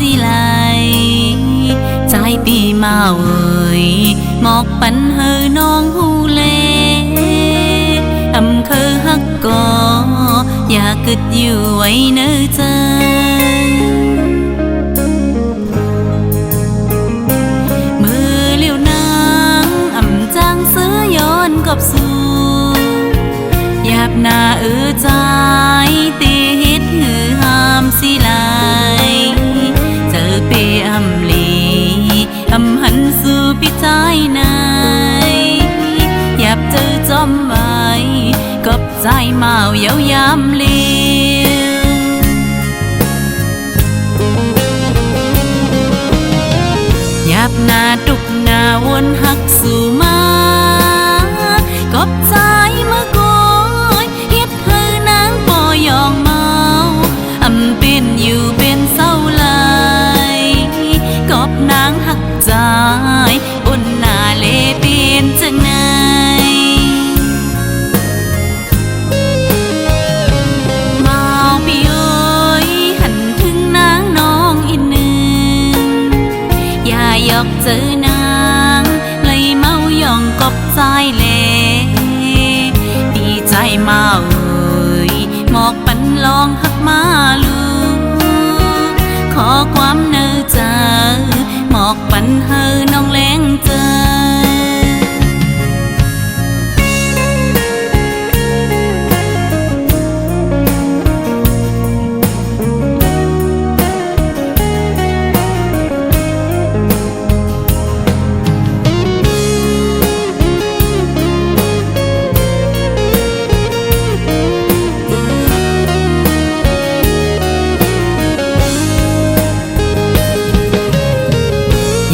สิไหลใจปีมาเอ่ยหมอกปันเฮอน้องหูเลอำเคอฮักก่ออยากกึดอยู่ไว้เนื้อใจมือเลี้ยวนางอำจางเสือย้อนกบสู่หยาบหน้าใจตีฮิตหือหามสิไหลเจอเปอำลีอำหันสู่ปิดใจในหยาบเจอจอมไว้กับใจเมาเยาวยามเลี้ยวหยาบหน้าตุกหน้าวนหักสู่มากับใจเมื่อก่อนเฮ็ดให้นางบ่ยองเมาอำเป็นอยู่เป็นเศร้าไหลกับนางหักใจบนหน้าเลเป็นจังไหนมาพี่เอ้ยหันถึงนางน้องอีกหนึ่งอย่าหยอกเจอนางเลยเมาย่องกบใจเลดีใจมาเอ้ยหมอกปันลองหักมาลูขอความเนื้อใจหมอกปันเฮอน้องแรงเจอ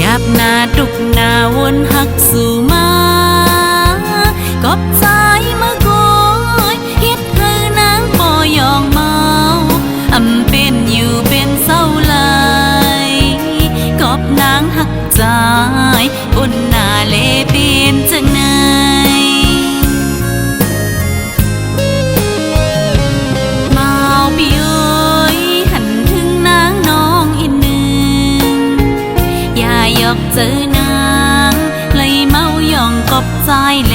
หยาบหน้าตุกหน้าวนหักสู่มากบใจเมื่อก่อนเฮ็ดให้นางบ่ยองเมาอำเป็นอยู่เป็นเศร้าไหลกบนางหักใจบนหน้าเลเป็นจังไหนมาพี่เอ้ยหันถึงนางน้องอีกหนึ่งอย่าหยอกเจอนางเลยเมาย่องกบใจเล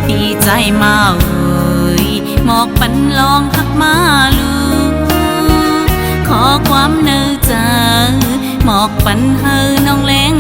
ดีใจมาเอ่ยหมอกปันลองหักมาลูขอความเนื้อใจหมอกปันเฮอน้องแรง